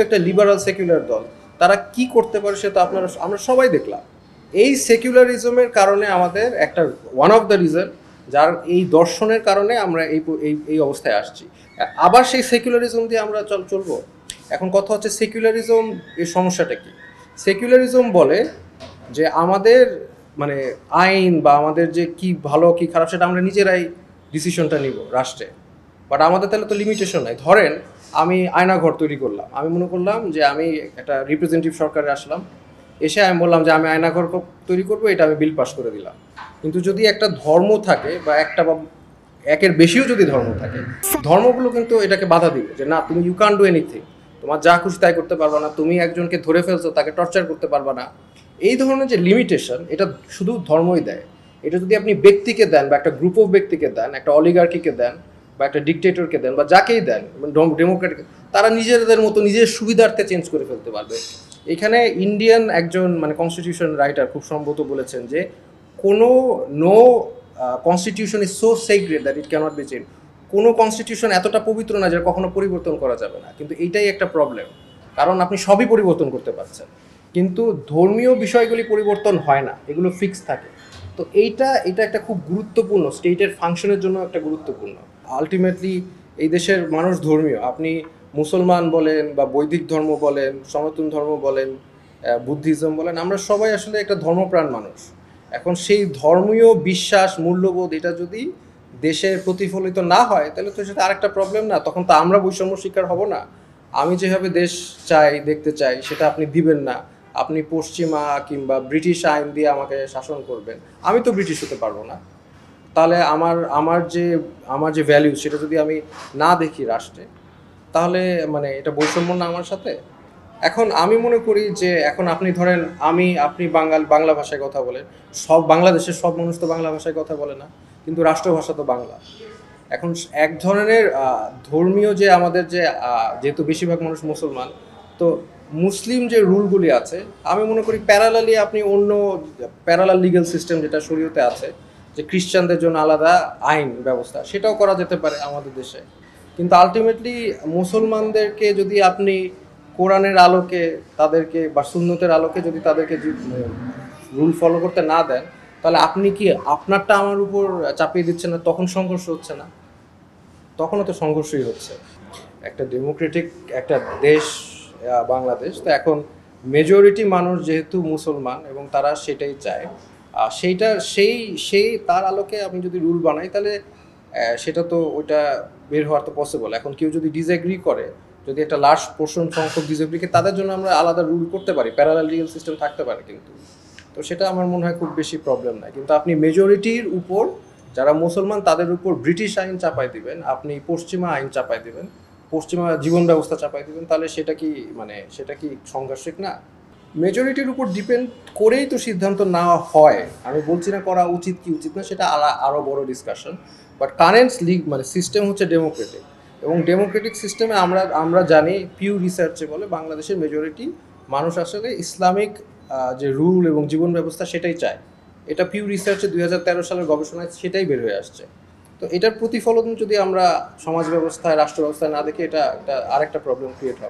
একটা liberal secular দল, তারা কি করতে পারে সেটা আমরা সবাই দেখলাম। এই সেকুলারিজমের কারণে আমাদের একটা ওয়ান অফ দ্য রিজন, যার এই দর্শনের কারণে আমরা এই অবস্থায় আসছি। আবার সেই সেকুলারিজম দিয়ে আমরা চলবো। এখন কথা হচ্ছে সেকুলারিজম এর সমস্যাটা কি? সেকুলারিজম বলে যে আমাদের মানে আইন বা আমাদের যে কি ভালো কি খারাপ সেটা আমরা নিজেরাই ডিসিশনটা নিব রাষ্ট্রে। বাট আমাদের তাহলে তো লিমিটেশন নাই। ধরেন আমি আয়নাঘর তৈরি করলাম, আমি মনে করলাম যে আমি একটা রিপ্রেজেন্টেটিভ সরকারে আসলাম, এসে আমি বললাম যে আমি আয়নাঘর তৈরি করবো, এটা আমি বিল পাস করে দিলাম। কিন্তু যদি একটা ধর্ম থাকে বা একটা বা একের বেশিও যদি ধর্ম থাকে, ধর্মগুলো কিন্তু এটাকে বাধা দিবে যে না, তুমি ইউ ক্যান ডু এনিথিং, তোমার যা খুশি তাই করতে পারবা না, তুমি একজনকে ধরে ফেলছো তাকে টর্চার করতে পারবা না। এই ধরনের যে লিমিটেশন, এটা শুধু ধর্মই দেয়। এটা যদি আপনি ব্যক্তিকে দেন বা একটা গ্রুপ অফ ব্যক্তিকে দেন, একটা অলিগার্কিকে দেন বা একটা ডিকটেটরকে দেন বা যাকেই দেন, ডেমোক্রেটিক, তারা নিজেদের মতো নিজের সুবিধার্থে চেঞ্জ করে ফেলতে পারবে। এখানে ইন্ডিয়ান একজন মানে কনস্টিটিউশন রাইটার খুব সম্ভবত বলেছেন যে কোনো no constitution is so sacred that it can't be change. কোনো কনস্টিটিউশন এতটা পবিত্র না যে কখনো পরিবর্তন করা যাবে না। কিন্তু এইটাই একটা প্রবলেম, কারণ আপনি সবই পরিবর্তন করতে পারছেন, কিন্তু ধর্মীয় বিষয়গুলি পরিবর্তন হয় না, এগুলো ফিক্স থাকে। তো এটা একটা খুব গুরুত্বপূর্ণ, স্টেটের ফাংশনের জন্য একটা গুরুত্বপূর্ণ। আলটিমেটলি এই দেশের মানুষ ধর্মীয়, আপনি মুসলমান বলেন বা বৈদিক ধর্ম বলেন, সনাতন ধর্ম বলেন, বুদ্ধিজম বলেন, আমরা সবাই আসলে একটা ধর্মপ্রাণ মানুষ। এখন সেই ধর্মীয় বিশ্বাস মূল্যবোধ এটা যদি দেশে প্রতিফলিত না হয়, তাহলে তো সেটা আরেকটা প্রবলেম না? তখন তো আমরা বৈষম্য শিকার হব না? আমি যেভাবে দেশ চাই, দেখতে চাই, সেটা আপনি দিবেন না। আপনি পশ্চিমা কিংবা ব্রিটিশ আইন দিয়ে আমাকে শাসন করবেন, আমি তো ব্রিটিশ হতে পারবো না। তাহলে আমার যে ভ্যালু সেটা যদি আমি না দেখি রাষ্ট্রে, তাহলে মানে এটা বৈষম্য না আমার সাথে? এখন আমি মনে করি যে এখন আপনি ধরেন আপনি বাংলা ভাষায় কথা বলেন, সব বাংলাদেশের সব মানুষ তো বাংলা ভাষায় কথা বলে না, কিন্তু রাষ্ট্রভাষা তো বাংলা। এখন এক ধরনের ধর্মীয় যে আমাদের যে যেহেতু বেশিরভাগ মানুষ মুসলমান, তো মুসলিম যে রুলগুলি আছে, আমি মনে করি প্যারালালি আপনি অন্য প্যারালাল লিগ্যাল সিস্টেম যেটা শরীয়তে আছে, যে খ্রিস্টানদের জন্য আলাদা আইন ব্যবস্থা, সেটাও করা যেতে পারে আমাদের দেশে। কিন্তু আলটিমেটলি মুসলমানদেরকে যদি আপনি কোরআনের আলোকে তাদেরকে বা সুন্নতের আলোকে যদি তাদেরকে রুল ফলো করতে না দেন, তাহলে আপনি কি আপনারটা আমার উপর চাপিয়ে দিচ্ছেন না? তখন সংঘর্ষ হচ্ছে না? তখনও তো সংঘর্ষই হচ্ছে। একটা ডেমোক্রেটিক একটা দেশ বাংলাদেশ, তো এখন মেজরিটি মানুষ যেহেতু মুসলমান এবং তারা সেটাই চায়, সেইটা সেই তার আলোকে আমি যদি রুল বানাই, তাহলে সেটা তো ওইটা বের হওয়ার তো পসিবল। এখন কেউ যদি ডিসএগ্রি করে, যদি একটা লার্জ পোর্শন সংখ্যক ডিসএগ্রিকে, তাদের জন্য আমরা আলাদা রুল করতে পারি, প্যারালাল লিগ্যাল সিস্টেম থাকতে পারে, কিন্তু তো সেটা আমার মনে হয় খুব বেশি প্রবলেম নাই। কিন্তু আপনি মেজরিটির উপর, যারা মুসলমান তাদের উপর ব্রিটিশ আইন চাপাই দিবেন, আপনি পশ্চিমা আইন চাপাই দিবেন, পশ্চিমা জীবন ব্যবস্থা চাপাই দিবেন, তাহলে সেটা কি সাংঘর্ষিক না? মেজরিটির উপর ডিপেন্ড করেই তো সিদ্ধান্ত নেওয়া হয়। আমি বলছি না করা উচিত কি উচিত না, সেটা আরও বড় ডিসকাশন। বাট কারেন্ট মানে সিস্টেম হচ্ছে ডেমোক্রেটিক, এবং ডেমোক্রেটিক সিস্টেমে আমরা জানি, পিউ রিসার্চে বলে বাংলাদেশের মেজরিটি মানুষ আসলে ইসলামিক যে রুল এবং জীবন ব্যবস্থা সেটাই চায়। এটা পিউ রিসার্চে 2013 সালের গবেষণায় সেটাই বের হয়ে আসছে। তো এটার প্রতিফলন যদি আমরা সমাজ ব্যবস্থায়, রাষ্ট্র ব্যবস্থায় না দেখি, এটা আরেকটা প্রবলেম ক্রিয়েট হবে।